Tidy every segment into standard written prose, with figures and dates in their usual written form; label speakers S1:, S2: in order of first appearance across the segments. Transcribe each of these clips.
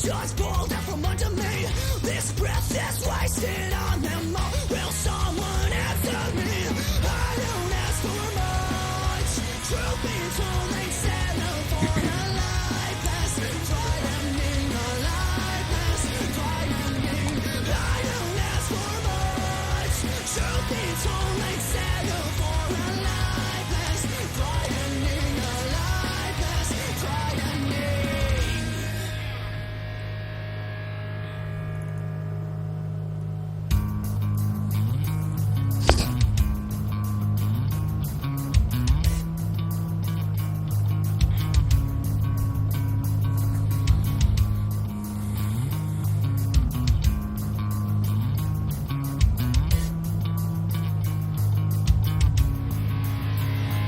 S1: just pulled out from under me. This breath is wasted on them all. Will someone answer me? I don't ask for much. Truth be told, they settle for a life that's frightening, a life that's frightening. I don't ask for much. Truth be told, they settle for a life that's frightening, a life that's frightening.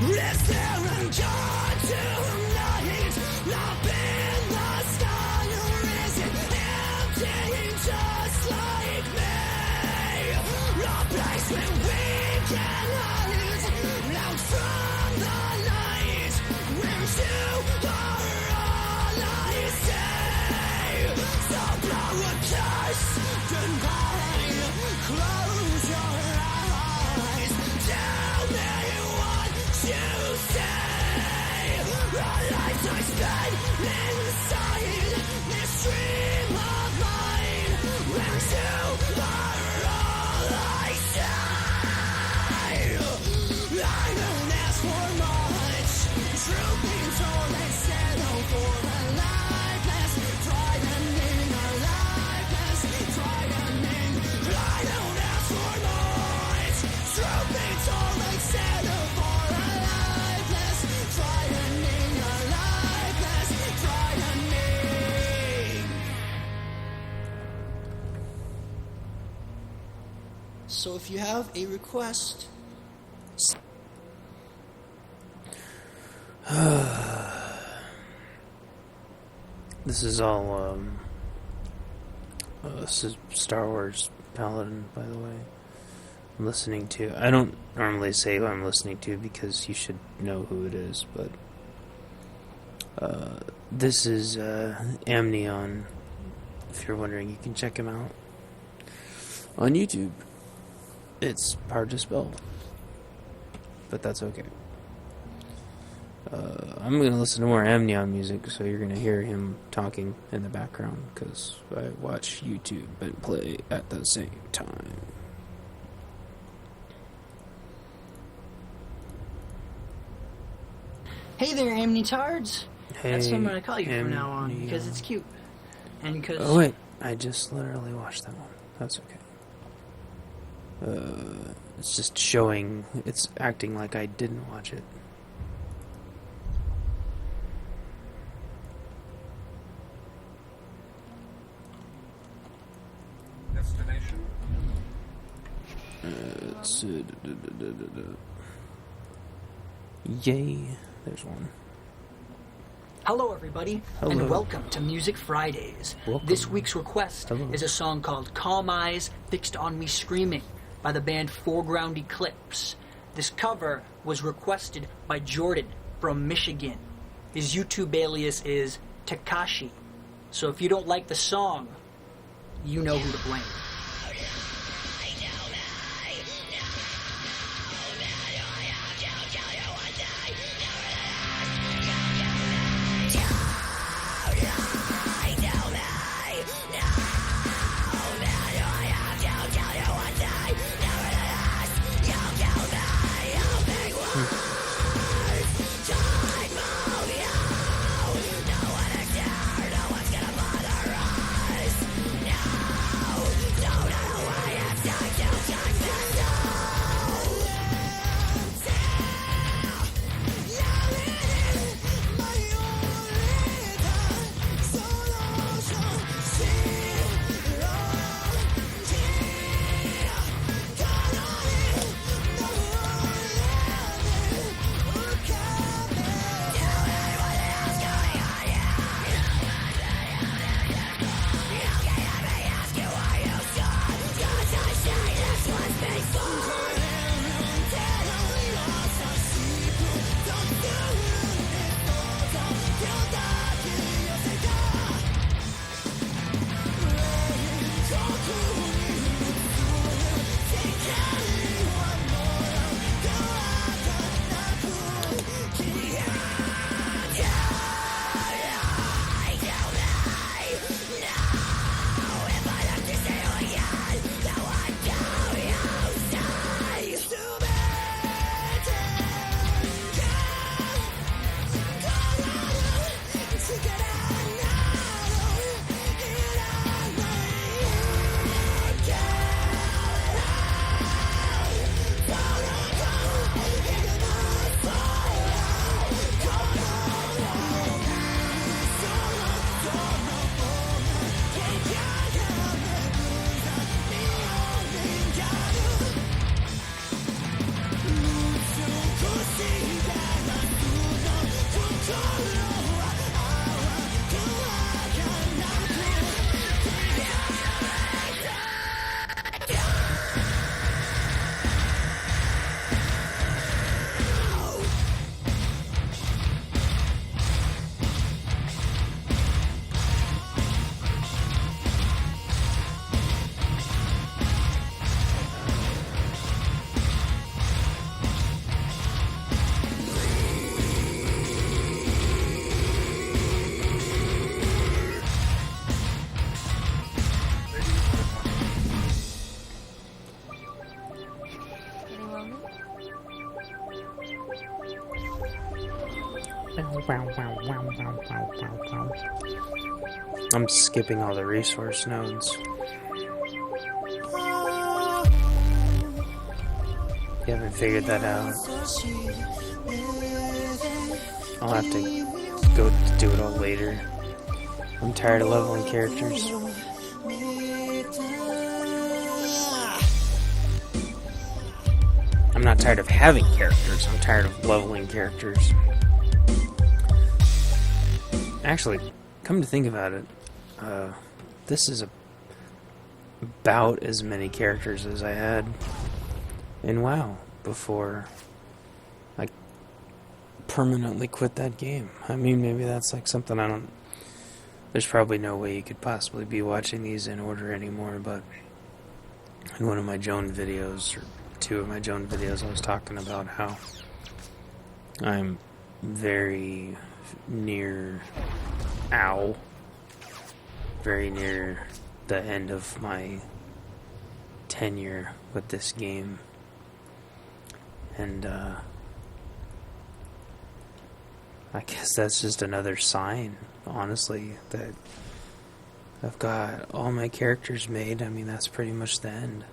S1: Is there a God tonight, up in the sky, or is it empty just like me? A place where we can hide out from the light, where you are all I see. So blow a kiss goodbye, close your eyes, tell me what you say. A life I spent inside this dream of mine, where you are all I say. I don't ask for much. Truth be told, they settle for a life that's frightening, a life that's frightening. I don't ask for much. Truth be told, they settle for a life that's frightening, a life that's frightening. So if you have a request,
S2: This is all, this is Star Wars Paladin, by the way. I'm listening to. I don't normally say who I'm listening to because you should know who it is, but this is Amnion. If you're wondering, you can check him out on YouTube. It's hard to spell, but that's okay. I'm going to listen to more Amnion music, so you're going to hear him talking in the background, because I watch YouTube and play at the same time.
S3: Hey there, Amnitards.
S2: Hey,
S3: That's what I'm gonna call you from now on because it's cute. And because
S2: Oh wait, I just literally watched that one. That's okay. It's just showing, it's acting like I didn't watch it.
S4: Destination.
S2: It's yay. There's one.
S3: hello, everybody,
S2: Hello.
S3: and welcome to Music Fridays.
S2: Welcome.
S3: This week's request
S2: Hello.
S3: is a song called "Calm Eyes Fixed on Me Screaming" by the band Foreground Eclipse. This cover was requested by Jordan from Michigan. His YouTube alias is Takashi. So if you don't like the song, you know who to blame.
S1: No
S2: I'm skipping all the resource nodes. You haven't figured that out. I'll have to go do it all later. I'm tired of leveling characters. I'm not tired of having characters, I'm tired of leveling characters. Actually, come to think about it, this is about as many characters as I had in WoW before I permanently quit that game. I mean, maybe that's like something I don't... There's probably no way you could possibly be watching these in order anymore, but in one of my Joan videos, or two of my Joan videos, I was talking about how I'm very near... very near the end of my tenure with this game. And, I guess that's just another sign, honestly, that I've got all my characters made. I mean, that's pretty much the end.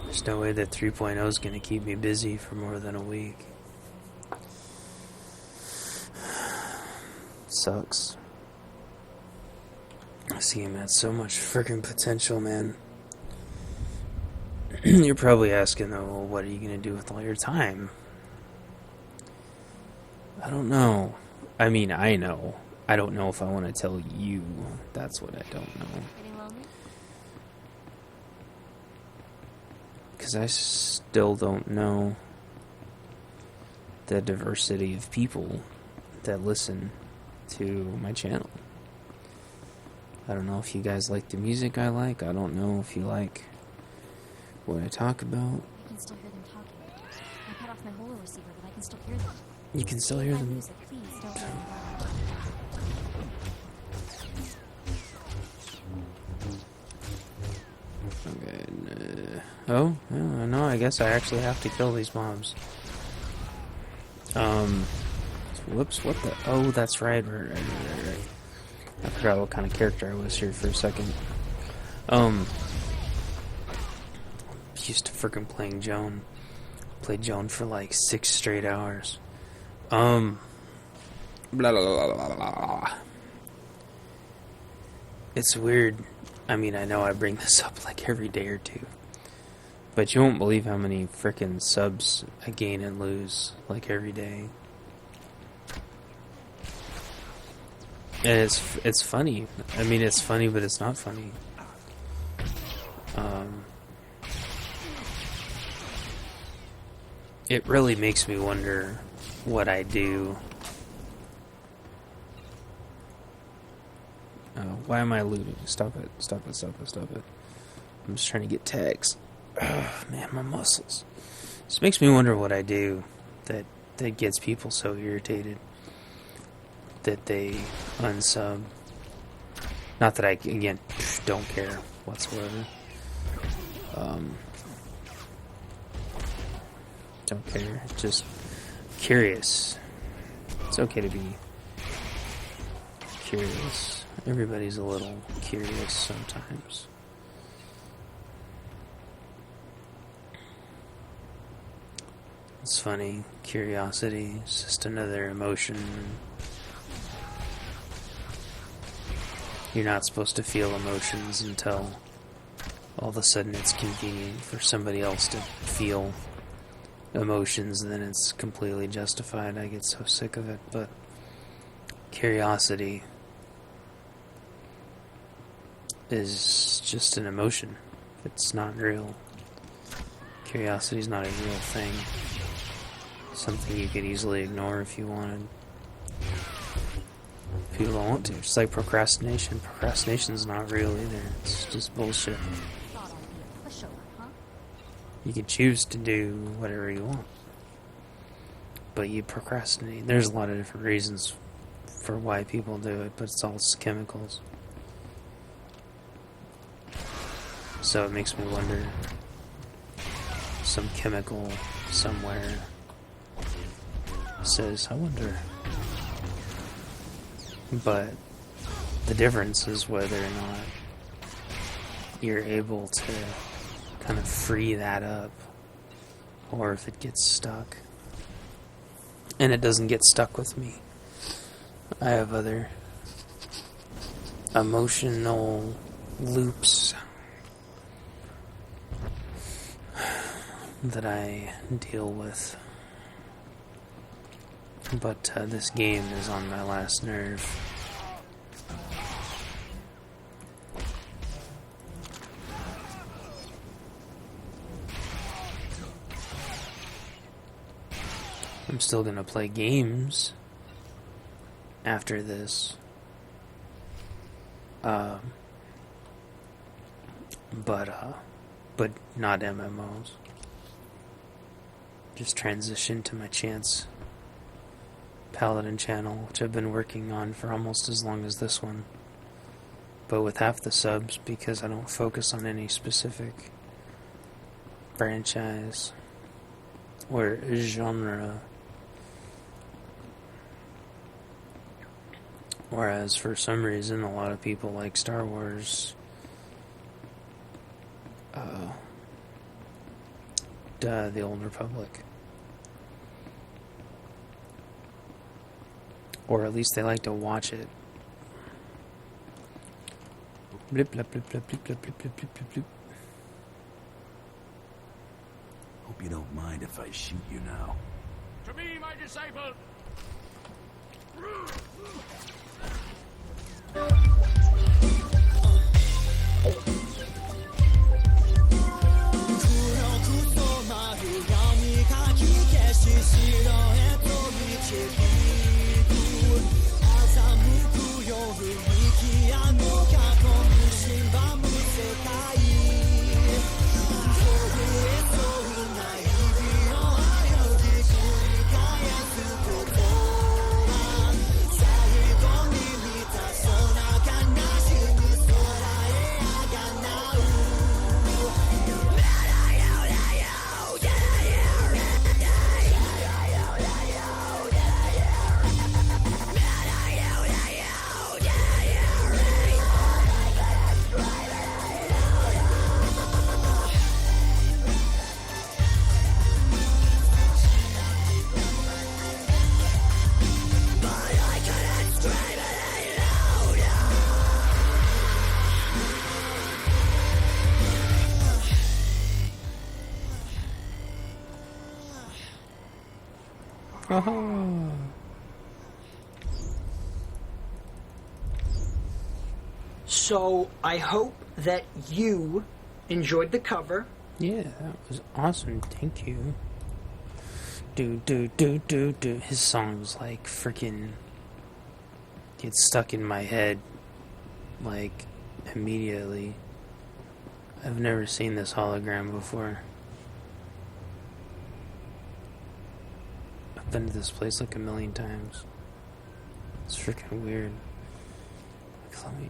S2: There's no way that 3.0 is going to keep me busy for more than a week. Sucks. This game had so much freaking potential, man. You're probably asking, though, well, what are you going to do with all your time? I don't know. I mean, I know. I don't know if I want to tell you. That's what I don't know.
S4: Getting lonely?
S2: Because I still don't know the diversity of people that listen to my channel. I don't know if you guys like the music I like. I don't know if you like what I talk about.
S4: I can still hear them talking. I cut off my holo receiver, but I can still hear them.
S2: You can still hear
S4: That
S2: them.
S4: music, please don't let me
S2: Okay. Oh, no, I guess I actually have to kill these mobs. Whoops, what the... Oh, that's right. I forgot what kind of character I was here for a second. Used to freaking playing Joan. Played Joan for like 6 straight hours. Blah, blah, blah, blah, blah. It's weird. I mean, I know I bring this up like every day or two. But you won't believe how many freaking subs I gain and lose like every day. And it's funny. I mean, it's funny, but it's not funny. It really makes me wonder what I do. Why am I looting? Stop it. Stop it, stop it, stop it. I'm just trying to get tags. Man, my muscles. This makes me wonder what I do that gets people so irritated that they unsub. Not that I, again, don't care whatsoever. Don't care. Just curious. It's okay to be curious. Everybody's a little curious sometimes. It's funny. Curiosity is just another emotion. You're not supposed to feel emotions until all of a sudden it's convenient for somebody else to feel emotions, and then it's completely justified. I get so sick of it, but curiosity is just an emotion. It's not real. Curiosity is not a real thing. Something you could easily ignore if you wanted. People don't want to. Just like procrastination. Procrastination's not real either. It's just bullshit.
S4: thought I'd be a pushover, huh?
S2: You can choose to do whatever you want, but you procrastinate. There's a lot of different reasons for why people do it, but it's all chemicals. So it makes me wonder, some chemical somewhere says, I wonder But the difference is whether or not you're able to kind of free that up, or if it gets stuck. And it doesn't get stuck with me. I have other emotional loops that I deal with. But this game is on my last nerve. I'm still gonna play games after this. But not MMOs. Just transition to my Chance Paladin channel, which I've been working on for almost as long as this one. But with half the subs, because I don't focus on any specific franchise or genre. Whereas for some reason a lot of people like Star Wars, the Old Republic. Or at least they like to watch it. Blip, blip, blip, blip, blip, blip, blip, blip, blip, blip, blip.
S5: Hope you don't mind if I shoot you now.
S6: To me, my disciple!
S3: So, I hope that you enjoyed the cover.
S2: Yeah, that was awesome. Thank you. Do. His songs like freaking get stuck in my head like immediately. I've never seen this hologram before. I've been to this place like a million times. It's freaking weird. Let me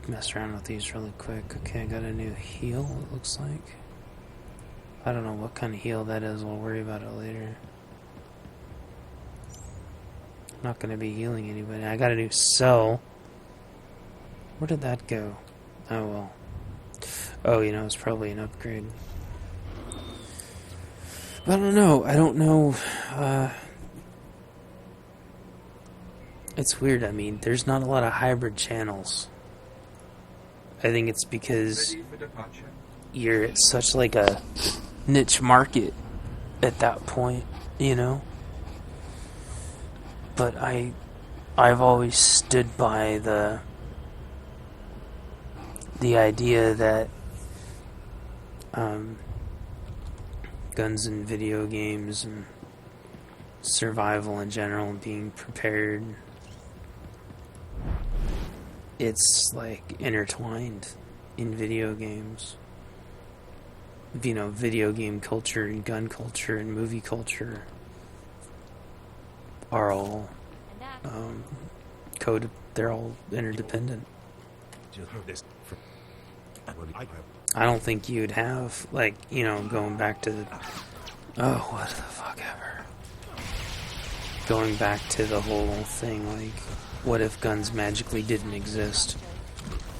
S2: mess around with these really quick. Okay, I got a new heal, it looks like. I don't know what kind of heal that is. We'll worry about it later. I'm not going to be healing anybody. I got a new cell. Where did that go? Oh, well. Oh, you know, it's probably an upgrade. But I don't know. I don't know. It's weird. I mean, there's not a lot of hybrid channels. I think it's because you're at such like a niche market at that point, you know? But I've always stood by the idea that guns in video games and survival in general and being prepared, it's like intertwined in video games. You know, video game culture and gun culture and movie culture are all they're all interdependent. I don't think you'd have, like, you know, going back to the... Oh, what the fuck ever. Going back to the whole thing, like... what if guns magically didn't exist?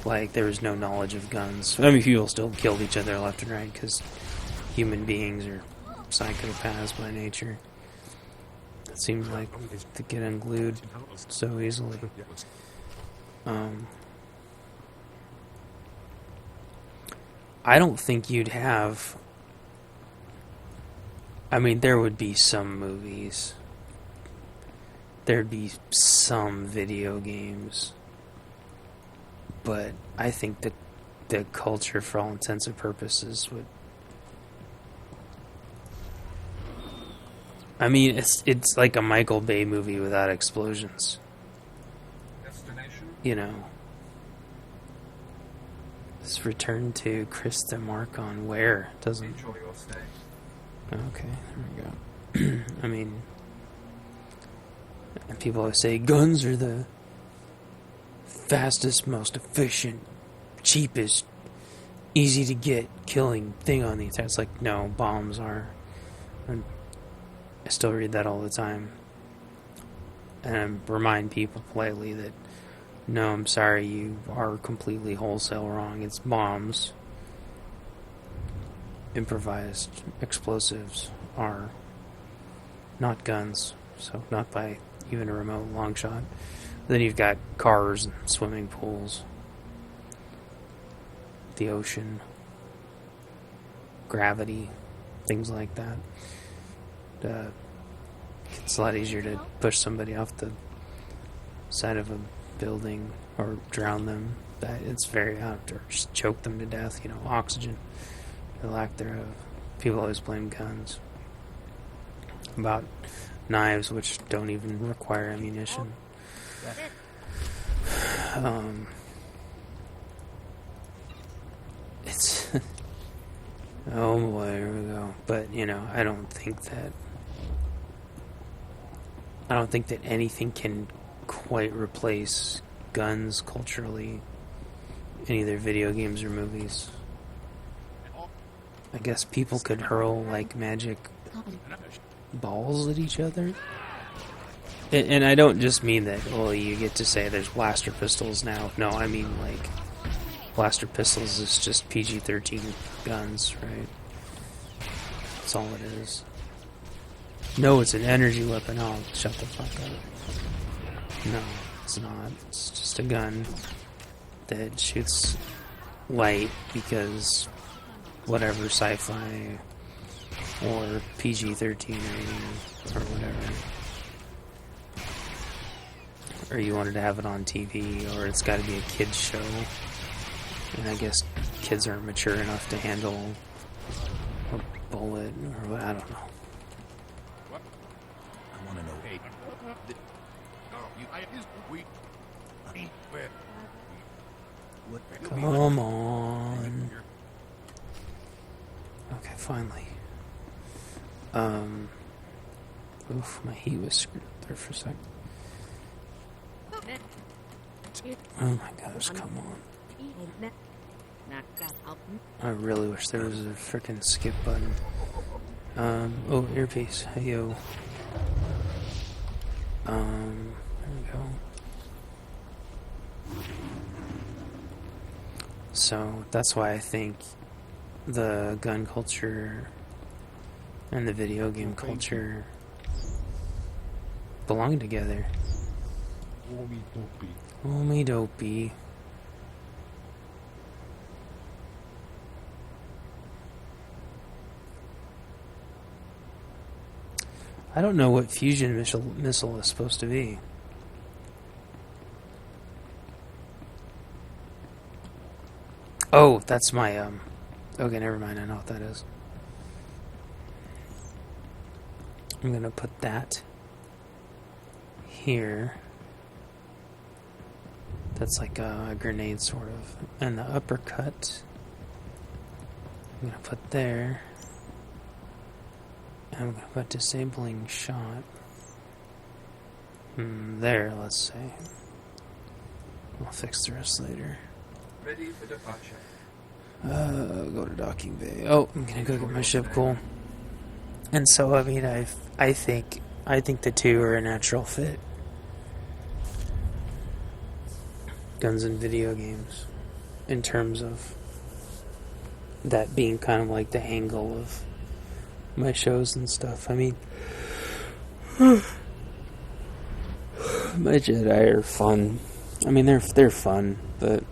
S2: Like, there was no knowledge of guns. I mean, people still killed each other left and right because human beings are psychopaths by nature. It seems like to get unglued so easily. I don't think you'd have... I mean, there would be some movies. There'd be some video games. But I think that the culture, for all intents and purposes, would... I mean, it's like a Michael Bay movie without explosions. You know. This return to Krista Marcon where? Doesn't... Okay, there we go. I mean... And people always say guns are the fastest, most efficient, cheapest, easy to get killing thing on the internet. It's like, no, bombs are. And I still read that all the time. And I remind people politely that, no, I'm sorry, you are completely wholesale wrong. It's bombs. Improvised explosives are not guns. So not by even a remote long shot. Then you've got cars and swimming pools, the ocean, gravity, things like that. It's a lot easier to push somebody off the side of a building or drown them. It's very out, or just choke them to death. You know, oxygen, the lack thereof. People always blame guns. About knives, which don't even require ammunition. It's oh boy, here we go. But you know, I don't think that anything can quite replace guns culturally in either video games or movies. I guess people could hurl like magic balls at each other. And I don't just mean that, well, you get to say there's blaster pistols now. No, I mean, like, blaster pistols is just PG-13 guns, right? That's all it is. No, it's an energy weapon. Oh, shut the fuck up. No, it's not. It's just a gun that shoots light because whatever sci-fi or PG-13 rating or whatever. Or you wanted to have it on TV, or it's got to be a kid's show. And I guess kids aren't mature enough to handle a bullet or what, I don't know.
S5: I want to know. Hey.
S2: Come on. Okay, finally. Oof, my heat was screwed up there for a second. Oh my gosh, come on. I really wish there was a frickin' skip button. Oh, earpiece. Hey, yo. There we go. So, that's why I think the gun culture and the video game culture belong together. Homie dopey. I don't know what fusion missile is supposed to be. Oh, that's my, okay, never mind, I know what that is. I'm gonna put that here. That's like a grenade, sort of. And the uppercut, I'm gonna put there. And I'm gonna put disabling shot. There, let's say. I'll fix the rest later.
S7: Ready for departure.
S2: Go to docking bay. Oh, I'm gonna go get my ship. Cool. And so, I mean, I think the two are a natural fit. guns in video games, in terms of that being kind of like the angle of my shows and stuff. I mean, my Jedi are fun. I mean, they're fun, but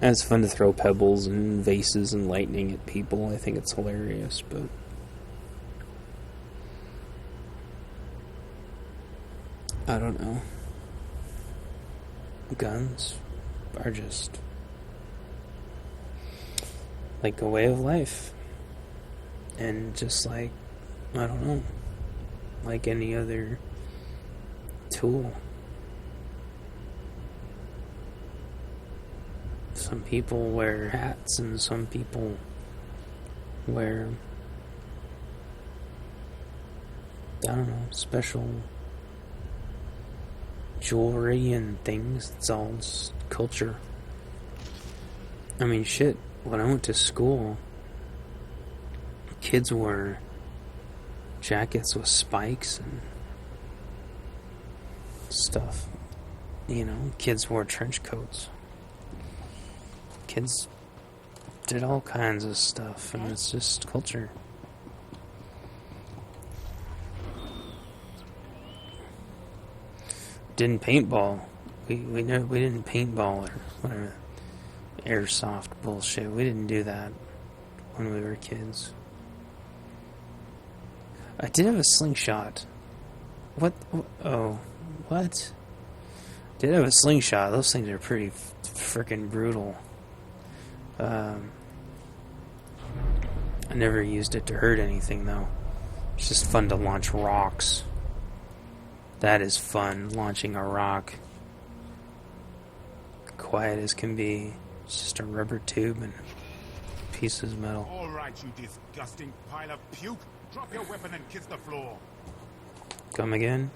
S2: it's fun to throw pebbles and vases and lightning at people. I think it's hilarious, but I don't know. Guns are just like a way of life. And just like, I don't know, like any other tool. Some people wear hats and some people wear, I don't know, special jewelry and things. It's all culture. I mean, shit, when I went to school, kids wore jackets with spikes and stuff. You know, kids wore trench coats. Kids did all kinds of stuff, and it's just culture. Didn't paintball. We didn't paintball or whatever. Airsoft bullshit. We didn't do that when we were kids. I did have a slingshot. What? Oh, what? Did have a slingshot. Those things are pretty freaking brutal. I never used it to hurt anything, though. It's just fun to launch rocks. That is fun, launching a rock. Quiet as can be. It's just a rubber tube and pieces of metal.
S6: All right, you disgusting pile of puke. Drop your weapon and kiss the floor.
S2: Come again?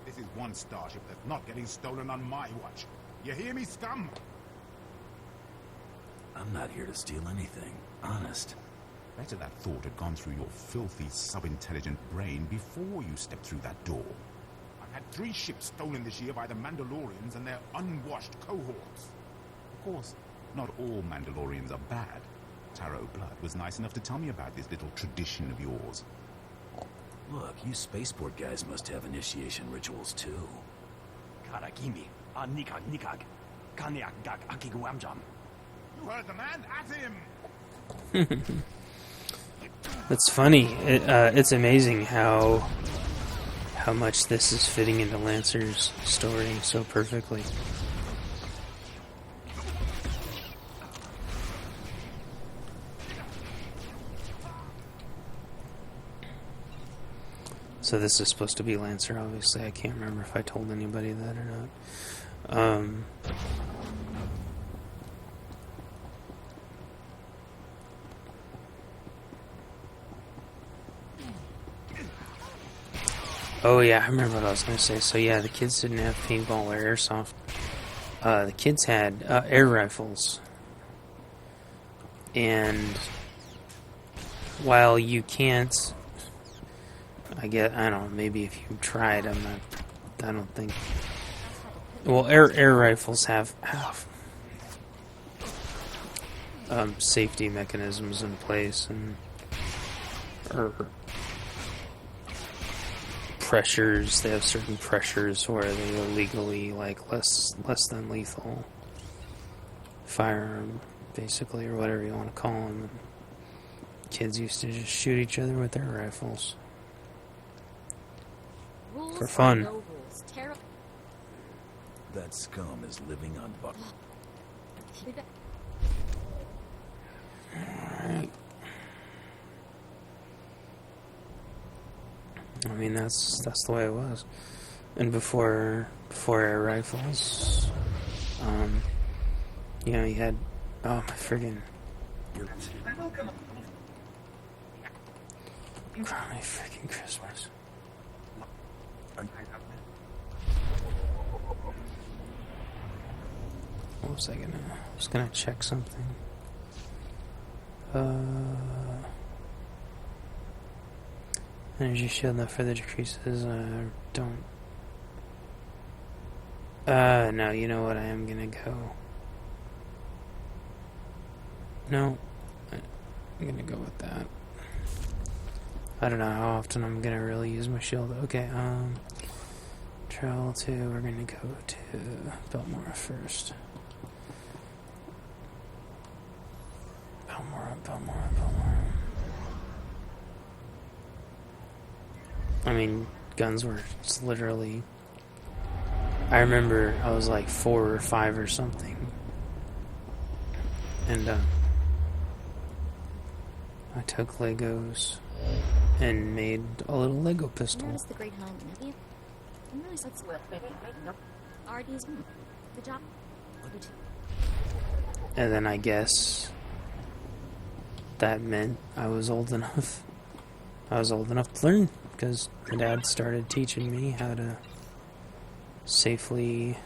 S6: This is one starship that's not getting stolen on my watch. You hear me, scum?
S5: I'm not here to steal anything. Honest.
S6: Better that thought had gone through your filthy, sub-intelligent brain before you stepped through that door. I've had 3 ships stolen this year by the Mandalorians and their unwashed cohorts. Of course, not all Mandalorians are bad. Taro Blood was nice enough to tell me about this little tradition of yours.
S5: Look, you spaceport guys must have initiation rituals too.
S7: Karagimi, Anikag Nikag, Kanyak Gak Akiguamjam.
S6: You heard the man, at him!
S2: It's funny. It's amazing how much this is fitting into Lancer's story so perfectly. So this is supposed to be Lancer, obviously. I can't remember if I told anybody that or not. Oh yeah, I remember what I was going to say. So yeah, the kids didn't have paintball or airsoft. The kids had air rifles. And while you can't, I don't know, maybe if you tried, I don't think. Well, air rifles have safety mechanisms in place or pressures. They have certain pressures where they illegally, like, less than lethal firearm, basically, or whatever you want to call them. Kids used to just shoot each other with their rifles.
S4: Rules
S2: For fun.
S4: or no rules.
S5: That scum is living on buck.
S2: Alright. I mean, that's the way it was. And before air rifles, you know, you had, oh my friggin', Merry freaking Christmas. What was I gonna check something. Energy shield that further decreases. Don't. No, you know what? I am gonna go. No. I'm gonna go with that. I don't know how often I'm gonna really use my shield. Okay, travel to, we're gonna go to Biltmore first. Biltmore. I mean, guns were just literally... I remember I was like 4 or 5 or something. And, I took Legos and made a little Lego pistol.
S4: Notice the great helm, have you? I'm really so RD's good job. You too.
S2: And then I guess that meant I was old enough. I was old enough to learn, because my dad started teaching me how to safely,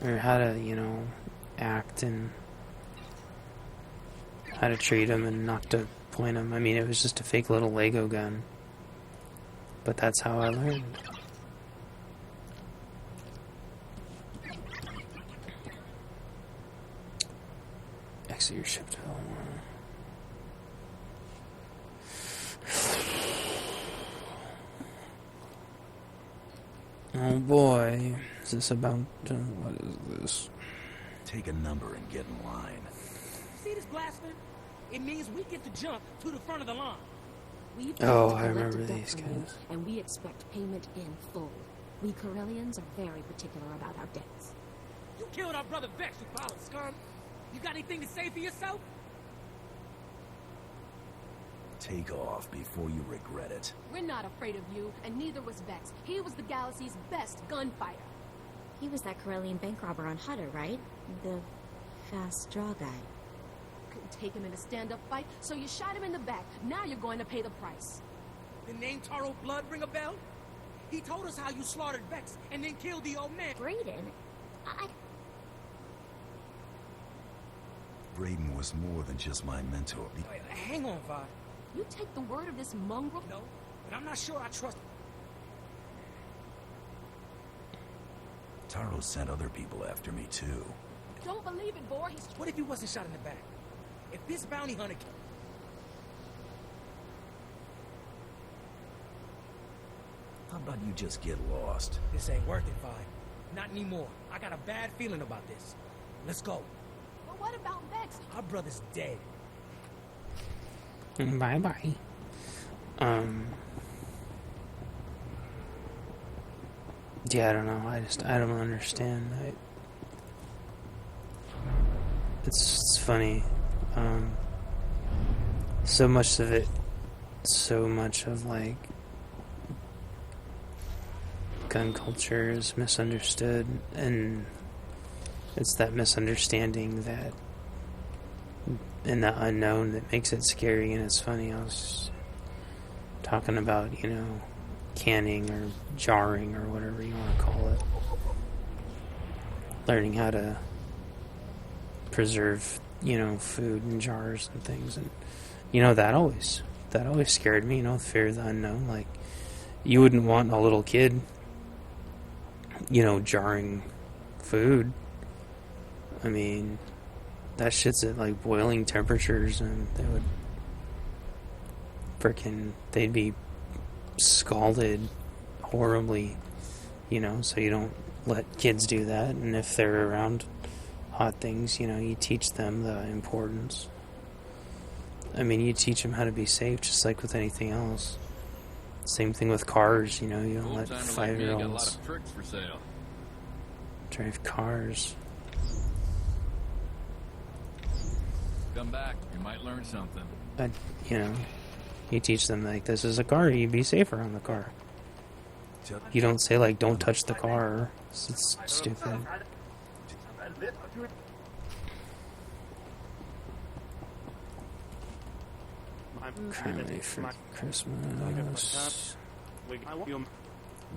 S2: or how to, you know, act and how to treat them and not to point them. I mean, it was just a fake little Lego gun, but that's how I learned. Exit your ship to Belmore. Oh boy, is this about... what is this?
S5: Take a number and get in line.
S8: See this blaster? It means we get to jump to the front of the line.
S9: We've
S2: Oh,
S9: paid
S2: I remember
S9: collective debt
S2: these
S9: from you,
S2: guys.
S9: and we expect payment in full. We Corellians are very particular about our debts.
S8: You killed our brother Vex, you pile of scum. You got anything to say for yourself?
S5: Take off before you regret it.
S10: We're not afraid of you, and neither was Vex. He was the galaxy's best gunfighter.
S4: He was that Corellian bank robber on Hutter, right? The fast draw guy.
S10: Couldn't take him in a stand-up fight, so you shot him in the back. Now you're going to pay the price.
S8: The name Taro Blood ring a bell? He told us how you slaughtered Vex and then killed the old man.
S4: Brayden?
S5: Brayden was more than just my mentor.
S8: Wait, hang on, Vi.
S10: You take the word of this mongrel?
S8: No, but I'm not sure I trust...
S5: Taro sent other people after me, too.
S10: Don't believe it, boy.
S8: What if he wasn't shot in the back? If this bounty hunter...
S5: How about you just get lost?
S8: This ain't worth it, Vi. Not anymore. I got a bad feeling about this. Let's go.
S10: But what about Vex?
S8: Our brother's dead.
S2: Bye-bye. Yeah, I don't know. I don't understand. It's funny. So much of like gun culture is misunderstood, and it's that misunderstanding that and the unknown that makes it scary. And it's funny, I was talking about, you know, canning or jarring or whatever you want to call it, learning how to preserve, you know, food in jars and things. And you know, that always scared me, you know, the fear of the unknown. Like, you wouldn't want a little kid, you know, jarring food. I mean, that shit's at like boiling temperatures, and they would they'd be scalded horribly, you know. So you don't let kids do that. And if they're around hot things, you know, you teach them the importance. I mean, you teach them how to be safe, just like with anything else. Same thing with cars, you know, you don't let 5-year-olds drive cars.
S11: Come back, you might learn something.
S2: But, you know, you teach them, like, this is a car, you be safer on the car. You don't say, like, don't touch the car. It's stupid. Currently for Christmas.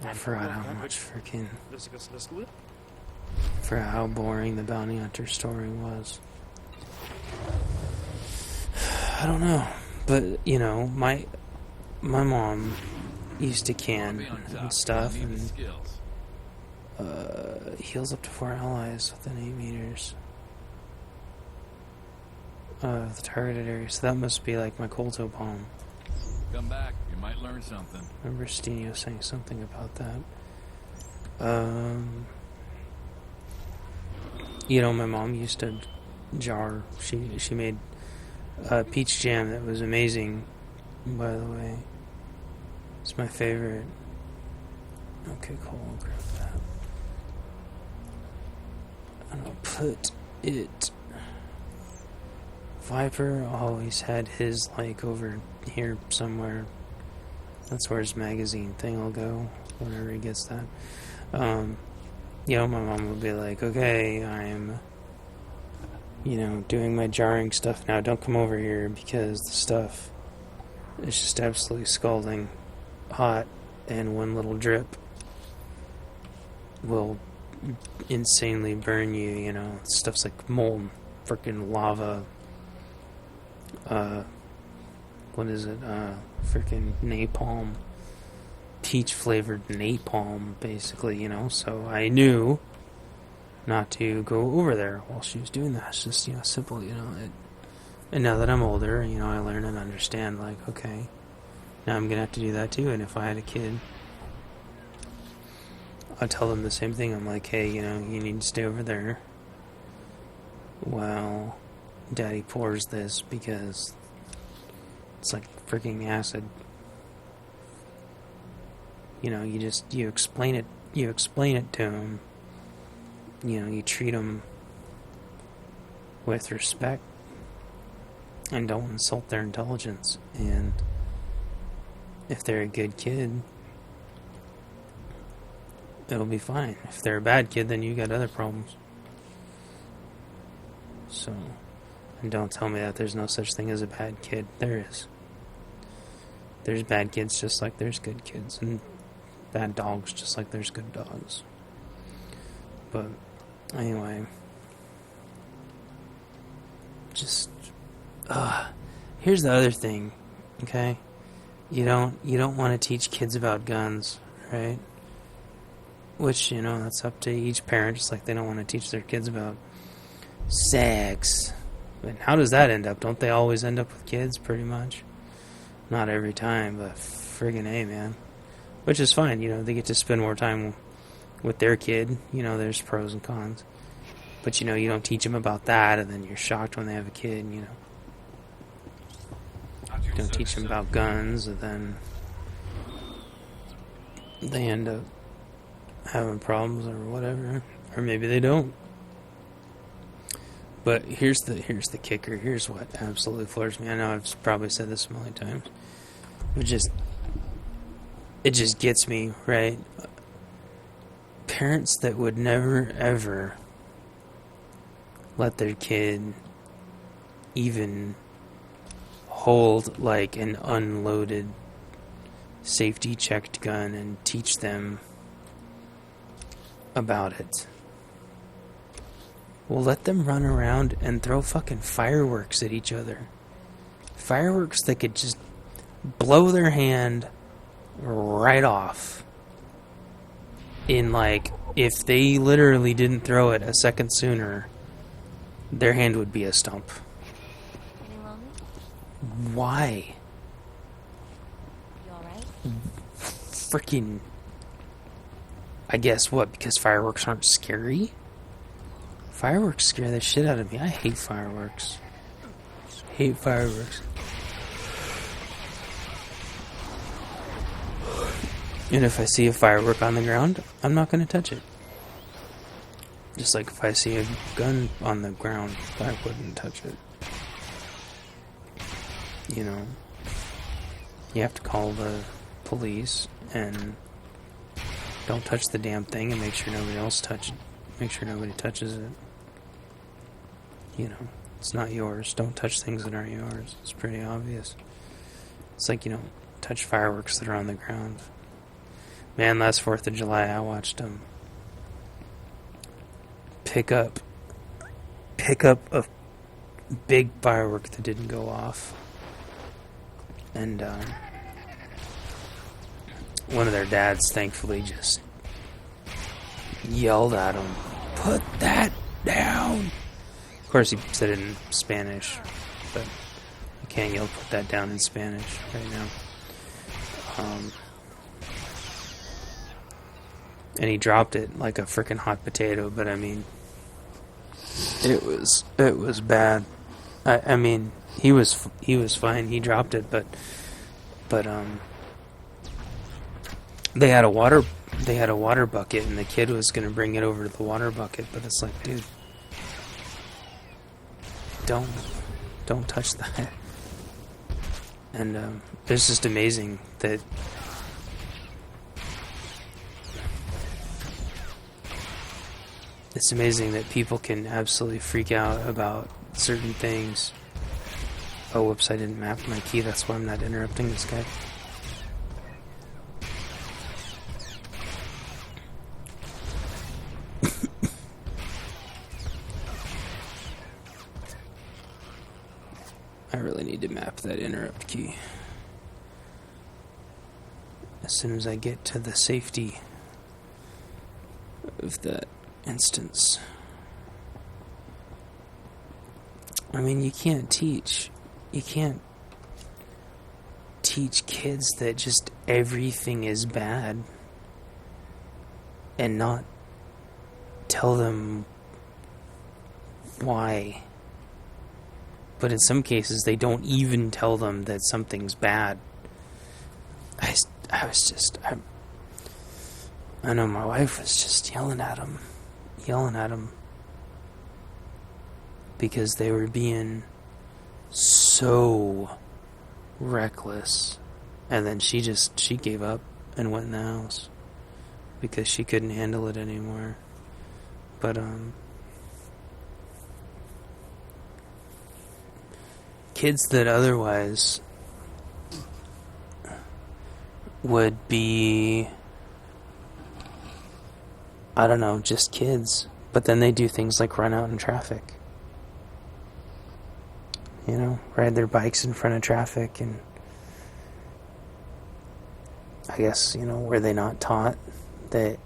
S2: I forgot how much freaking... forgot how boring the bounty hunter story was. I don't know. But, you know, my mom used to can and stuff, and heals up to 4 allies within 8 meters of the targeted area. So that must be like my Colto bomb.
S11: Come back, you might learn something.
S2: I remember Stinio saying something about that. You know, my mom used to jar. She made peach jam that was amazing, by the way. It's my favorite. Okay, cool. I'll grab that. And I'll put it. Viper always had his, like, over here somewhere. That's where his magazine thing will go whenever he gets that. You know, my mom would be like, okay, I'm, you know, doing my jarring stuff now. Don't come over here because the stuff is just absolutely scalding hot, and one little drip will insanely burn you, you know. Stuff's like molten freaking lava. What is it? Freaking napalm. Peach flavored napalm, basically, you know. So I knew not to go over there while she was doing that. It's just, you know, simple, you know. And now that I'm older, you know, I learn and understand, like, okay, now I'm gonna have to do that too. And if I had a kid, I'd tell them the same thing. I'm like, hey, you know, you need to stay over there while Daddy pours this, because it's like freaking acid. You know, you explain it to him. You know, you treat them with respect and don't insult their intelligence. And if they're a good kid, it'll be fine. If they're a bad kid, then you got other problems. So, and don't tell me that there's no such thing as a bad kid. There is. There's bad kids just like there's good kids, and bad dogs just like there's good dogs. But anyway, just here's the other thing, okay? You don't want to teach kids about guns, right? Which, you know, that's up to each parent, just like they don't want to teach their kids about sex. But how does that end up? Don't they always end up with kids, pretty much? Not every time, but friggin' A, man. Which is fine, you know, they get to spend more time with their kid. You know, there's pros and cons. But, you know, you don't teach them about that, and then you're shocked when they have a kid, you know. You don't teach them about guns, and then they end up having problems or whatever. Or maybe they don't. But here's the kicker. Here's what absolutely floors me. I know I've probably said this a million times. It just gets me, right? Parents that would never, ever let their kid even hold, like, an unloaded, safety-checked gun and teach them about it. Well, let them run around and throw fucking fireworks at each other. Fireworks that could just blow their hand right off. In, like, if they literally didn't throw it a second sooner, their hand would be a stump.
S4: Getting lonely?
S2: Why?
S4: You alright?
S2: Freaking... I guess what? Because fireworks aren't scary? Fireworks scare the shit out of me. I hate fireworks. Hate fireworks. And if I see a firework on the ground, I'm not going to touch it. Just like if I see a gun on the ground, I wouldn't touch it. You know, you have to call the police and don't touch the damn thing and make sure nobody else touches it. Make sure nobody touches it. You know, it's not yours. Don't touch things that aren't yours. It's pretty obvious. It's like, you know, touch fireworks that are on the ground. Man, last 4th of July, I watched them pick up a big firework that didn't go off And one of their dads, thankfully, just yelled at him, "Put that down!" Of course, he said it in Spanish, but you can't yell "put that down" in Spanish right now. And he dropped it like a freaking hot potato, but I mean, it was bad. I mean, he was fine. He dropped it, but they had a water bucket, and the kid was gonna bring it over to the water bucket, but it's like, dude, don't touch that. And it's just amazing that people can absolutely freak out about certain things. Oh, whoops, I didn't map my key. That's why I'm not interrupting this guy. I really need to map that interrupt key as soon as I get to the safety of that instance. I mean, you can't teach kids that just everything is bad and not tell them why. But in some cases, they don't even tell them that something's bad. I know my wife was just yelling at them, because they were being so reckless. And then she gave up and went in the house because she couldn't handle it anymore. But kids that otherwise would be, I don't know, just kids, but then they do things like run out in traffic, you know, ride their bikes in front of traffic. And I guess, you know, were they not taught that,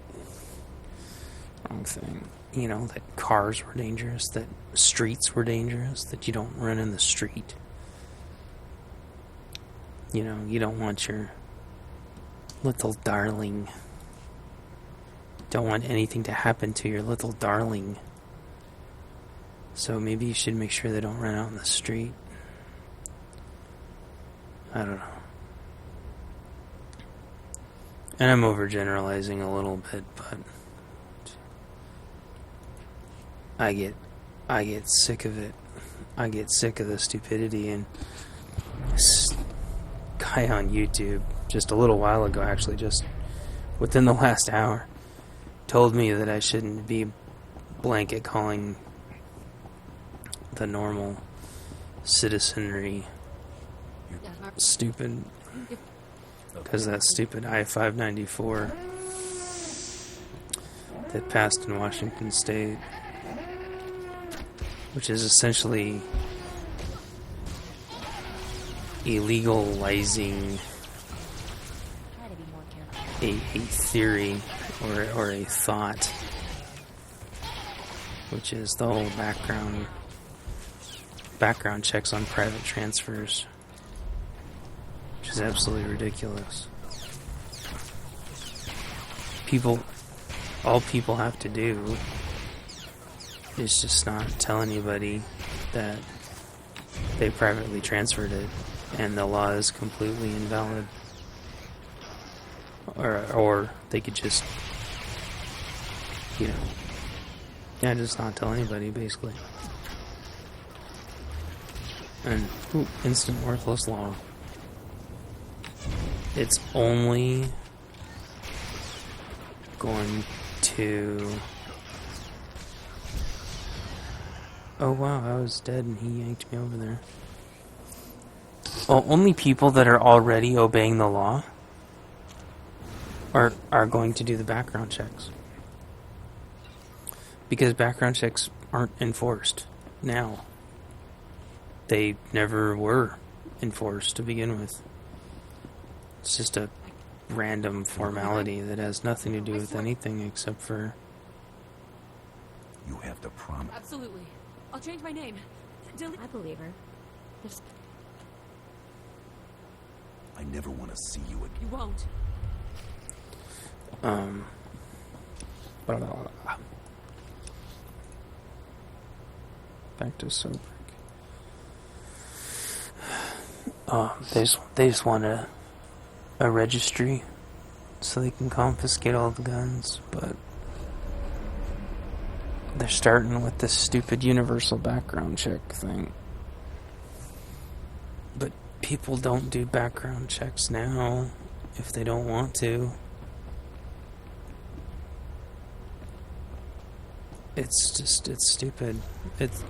S2: wrong thing, you know, that cars were dangerous, that streets were dangerous, that you don't run in the street? You know, you don't want your little darling, don't want anything to happen to your little darling. So maybe you should make sure they don't run out in the street. I don't know. And I'm overgeneralizing a little bit, but I get sick of it. I get sick of the stupidity. And this guy on YouTube, just a little while ago, actually, just within the last hour, told me that I shouldn't be blanket calling the normal citizenry stupid, because that stupid I-594 that passed in Washington State, which is essentially illegalizing a theory or a thought, which is the whole background checks on private transfers, which is absolutely ridiculous. All people have to do is just not tell anybody that they privately transferred it, and the law is completely invalid. Or they could just, you know, just not tell anybody, basically. And instant worthless law. It's only going to... Oh wow, I was dead and he yanked me over there. Only people that are already obeying the law are going to do the background checks. Because background checks aren't enforced now. They never were enforced to begin with. It's just a random formality that has nothing to do with anything except for...
S5: You have to promise.
S10: Absolutely. I'll change my name.
S9: I believe her. There's...
S5: I never want to see you again.
S10: You won't.
S2: Blah, blah, blah. Back to Sobek. They just want a registry so they can confiscate all the guns, but they're starting with this stupid universal background check thing. But people don't do background checks now if they don't want to. It's stupid. It's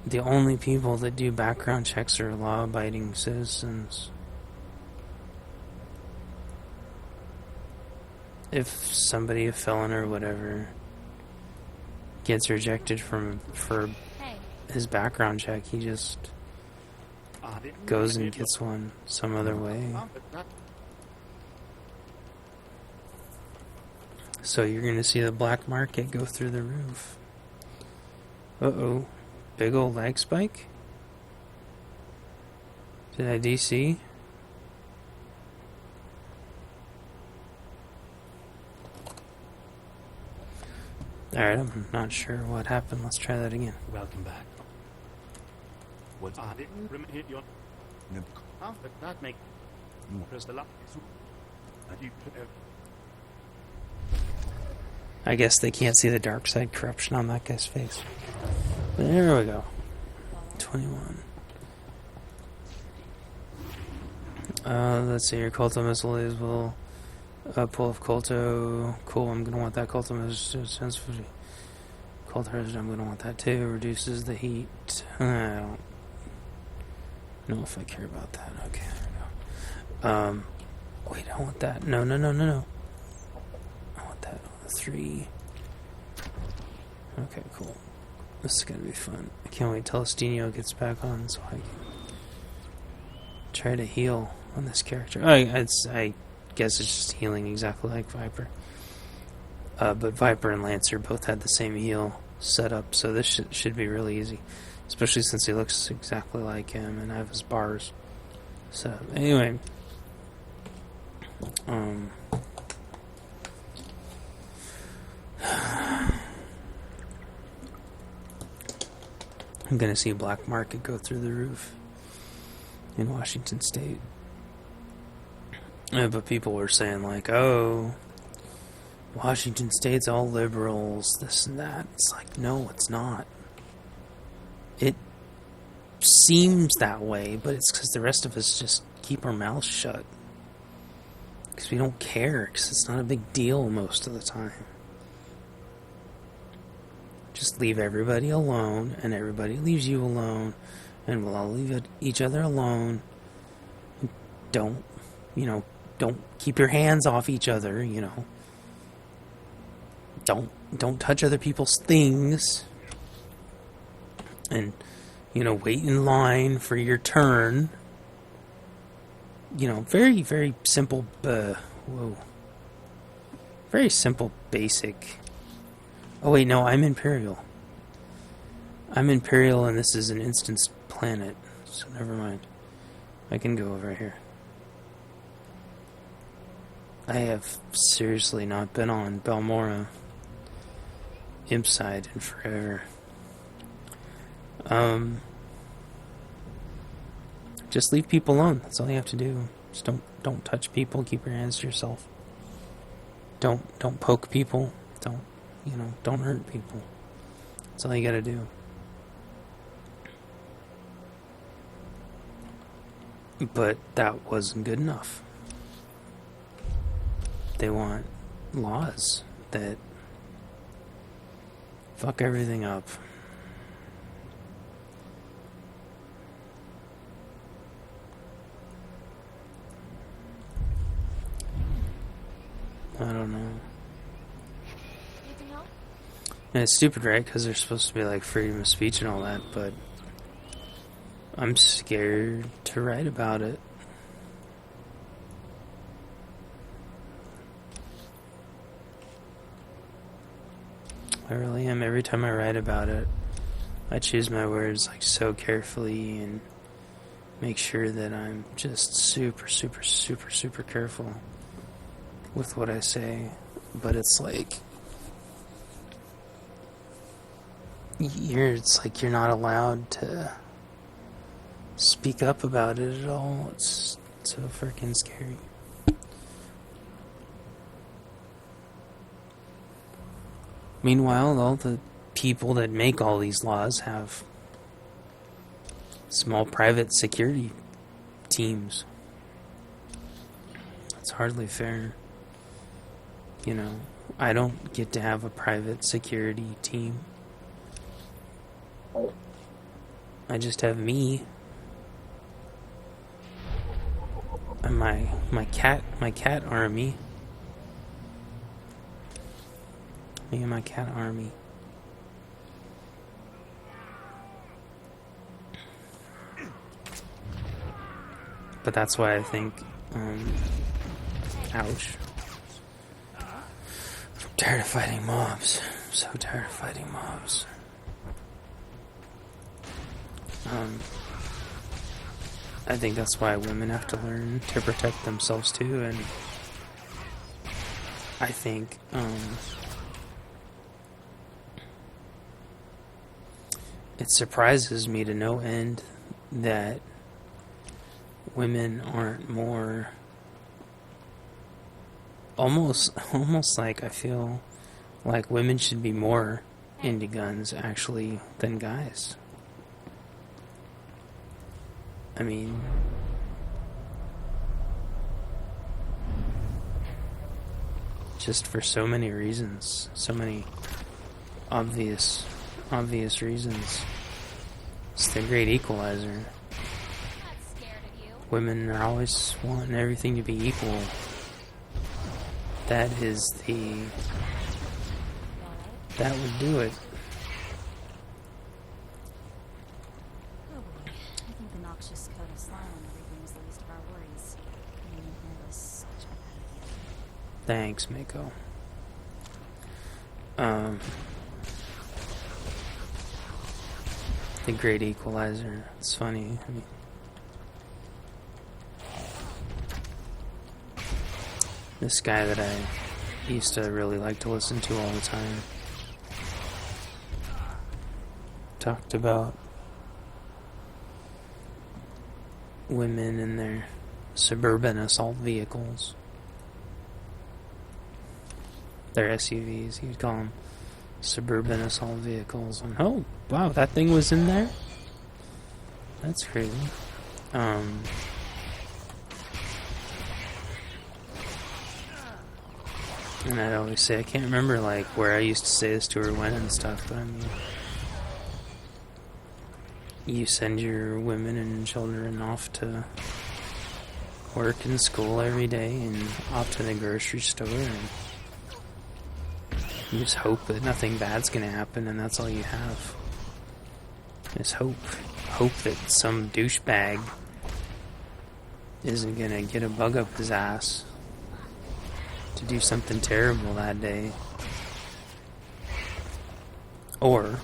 S2: the only people that do background checks are law-abiding citizens. If somebody, a felon or whatever, gets rejected for his background check, he just goes and gets one some other way. So you're going to see the black market go through the roof. Uh-oh. Big old lag spike? Did I DC? Alright, I'm not sure what happened. Let's try that again.
S7: Welcome back. What I didn't hit your... That make... You press the lock.
S2: I guess they can't see the dark side corruption on that guy's face. There we go. 21. Let's see, your Kolto missile is will pull of Kolto. Cool, I'm gonna want that Kolto missile sensitivity. Kolto resident, I'm gonna want that too. Reduces the heat. I don't know if I care about that. Okay, there we go. Wait, I want that. No. I want that on the 3. Okay, cool. This is gonna be fun. I can't wait till Estinio gets back on so I can try to heal on this character. I guess it's just healing exactly like Viper. But Viper and Lancer both had the same heal set up, so this should be really easy. Especially since he looks exactly like him and I have his bars. So, anyway. I'm gonna see black market go through the roof in Washington State. But people were saying like, oh, Washington State's all liberals, this and that. It's like, no, it's not. It seems that way, but it's because the rest of us just keep our mouths shut. Because we don't care, because it's not a big deal most of the time. Just leave everybody alone, and everybody leaves you alone, and we'll all leave each other alone. Don't keep your hands off each other, Don't touch other people's things. And, wait in line for your turn. Very, very simple, very simple, basic. Oh wait, no, I'm Imperial. I'm Imperial and this is an instance planet, so never mind. I can go over here. I have seriously not been on Balmora Impside in forever. Just leave people alone. That's all you have to do. Just don't touch people. Keep your hands to yourself. Don't poke people. Don't hurt people. That's all you gotta do. But that wasn't good enough. They want laws that fuck everything up. I don't know. And it's stupid, right? Because they're supposed to be like freedom of speech and all that, but I'm scared to write about it. I really am. Every time I write about it, I choose my words like so carefully and make sure that I'm just super, super, super, super careful with what I say. But it's like it's like you're not allowed to speak up about it at all. It's so freaking scary. Meanwhile, all the people that make all these laws have small private security teams. It's hardly fair. You know, I don't get to have a private security team. I just have me and my cat army. Me and my cat army. But that's why I think, ouch. I'm tired of fighting mobs. I'm so tired of fighting mobs. I think that's why women have to learn to protect themselves too, and I think, it surprises me to no end that women aren't more, almost like I feel like women should be more into guns actually than guys. I mean, just for so many reasons, so many obvious reasons. It's the great equalizer. Women are always wanting everything to be equal. That would do it.
S4: I think the noxious coat of slime on everything is the least of our worries. It was such a bad idea.
S2: Thanks, Mako. The great equalizer. It's funny. I mean, this guy that I used to really like to listen to all the time talked about women in their suburban assault vehicles. Their SUVs. He would call them suburban assault vehicles. And oh, wow, that thing was in there? That's crazy. And I'd always say, I can't remember like where I used to say this to her when and stuff, but I mean, you send your women and children off to work and school every day and off to the grocery store, and you just hope that nothing bad's gonna happen, and that's all you have. Just hope that some douchebag isn't gonna get a bug up his ass to do something terrible that day. Or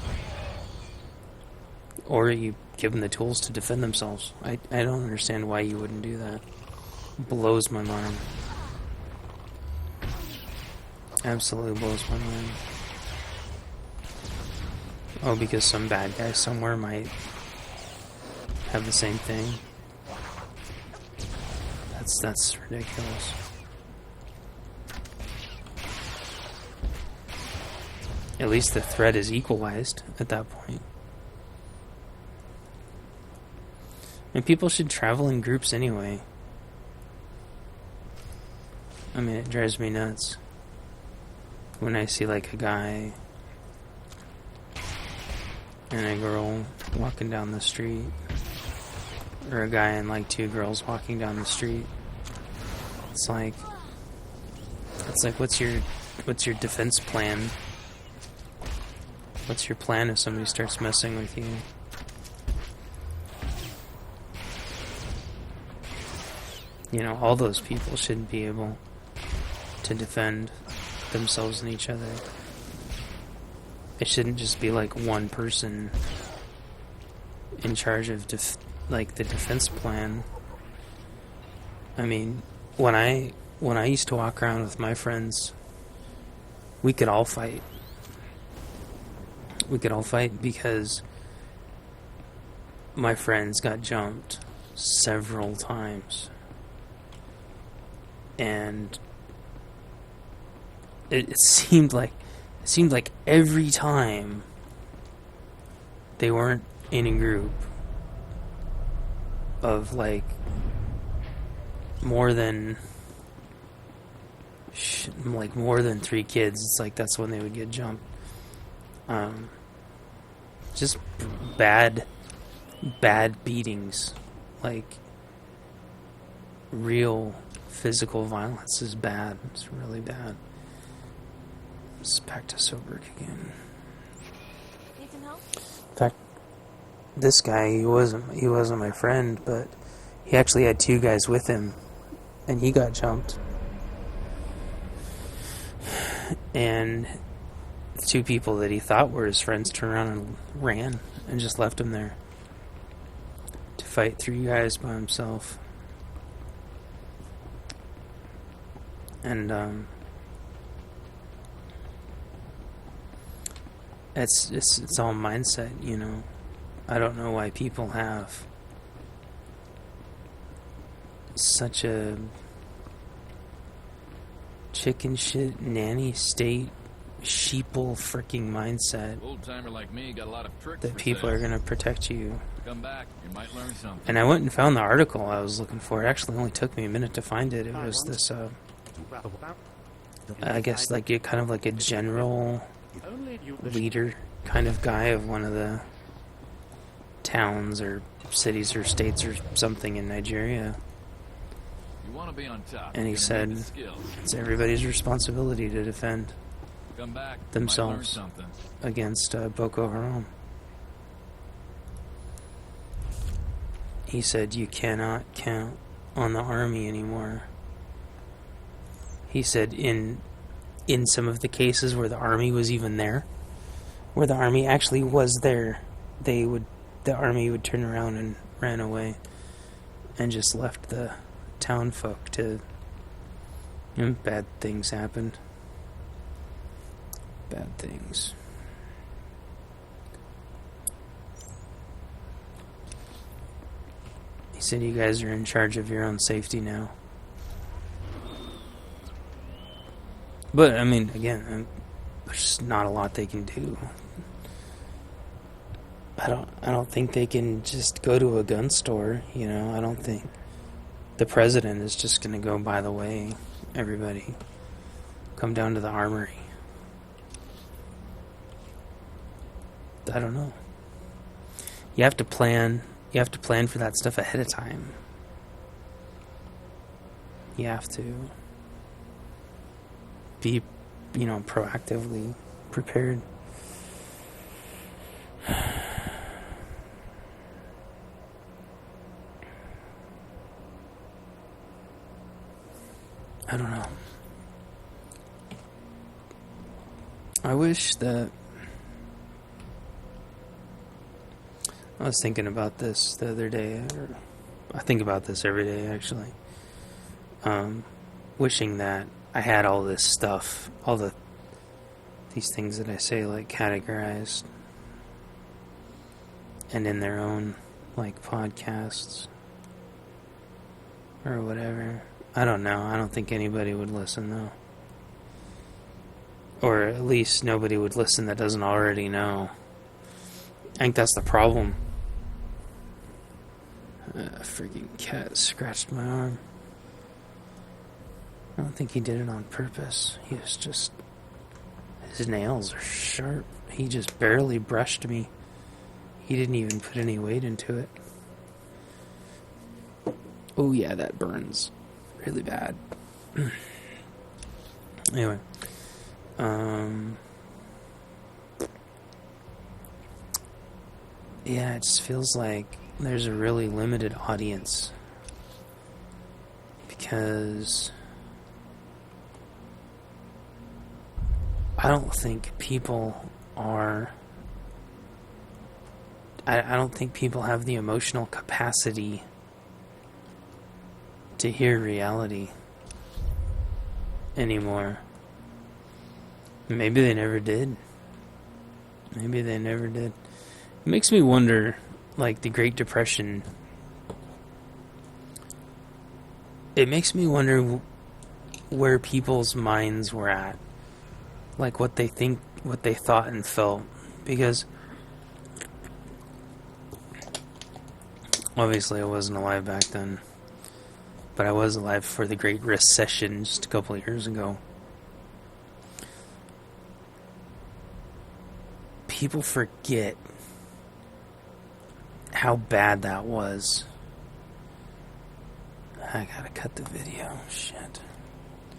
S2: you give them the tools to defend themselves. I don't understand why you wouldn't do that. It blows my mind. Absolutely blows my mind. Oh, because some bad guy somewhere might have the same thing. That's ridiculous. At least the threat is equalized at that point. And people should travel in groups anyway. I mean, it drives me nuts when I see like a guy and a girl walking down the street, or a guy and like two girls walking down the street. It's like what's your defense plan? What's your plan if somebody starts messing with you? You know, all those people should be able to defend themselves and each other. it shouldn't just be like one person in charge of like the defense plan. I mean, when I used to walk around with my friends, we could all fight. We could all fight because my friends got jumped several times. And it seemed like every time they weren't in a group of like more than 3 kids, it's like that's when they would get jumped. Just bad beatings, like real physical violence is bad. It's really bad. It's back to Soberg again.
S10: Need some help?
S2: In fact, this guy, he wasn't my friend, but he actually had 2 guys with him, and he got jumped. And the 2 people that he thought were his friends turned around and ran and just left him there to fight 3 guys by himself. And it's all mindset, you know. I don't know why people have such a chicken shit nanny state sheeple freaking mindset
S11: Old timer like me got a lot of tricks
S2: that
S11: for
S2: people
S11: sale.
S2: are gonna protect you.
S11: Come back, you might learn something.
S2: And I went and found the article I was looking for. It actually only took me a minute to find it. It was this I guess like a kind of like a general leader kind of guy of one of the towns or cities or states or something in Nigeria.
S11: You want to be on top.
S2: And he
S11: you're gonna
S2: said
S11: need the skills.
S2: it's everybody's responsibility to defend
S11: Come back, you might learn
S2: themselves
S11: something.
S2: against Boko Haram. He said you cannot count on the army anymore. He said in some of the cases where the army was even there, where the army actually was there, the army would turn around and ran away and just left the town folk to, you know, bad things happened. Bad things. He said you guys are in charge of your own safety now. But, I mean, again, there's not a lot they can do. I don't think they can just go to a gun store, you know. I don't think the president is just going to go, by the way, everybody, come down to the armory. I don't know. You have to plan for that stuff ahead of time. You have to be, you know, proactively prepared. I don't know. I wish that I was thinking about this the other day, or I think about this every day actually. Wishing that I had all this stuff, these things that I say, like, categorized and in their own, like, podcasts or whatever. I don't know. I don't think anybody would listen, though. Or at least nobody would listen that doesn't already know. I think that's the problem. A freaking cat scratched my arm. I don't think he did it on purpose. He was just... His nails are sharp. He just barely brushed me. He didn't even put any weight into it. Oh yeah, that burns really bad. Anyway. Yeah, it just feels like there's a really limited audience. Because I don't think people are... I don't think people have the emotional capacity to hear reality anymore. Maybe they never did. Maybe they never did. It makes me wonder, like the Great Depression. It makes me wonder where people's minds were at. Like what they thought and felt. Because obviously I wasn't alive back then. But I was alive for the Great Recession just a couple of years ago. People forget how bad that was. I gotta cut the video. Shit.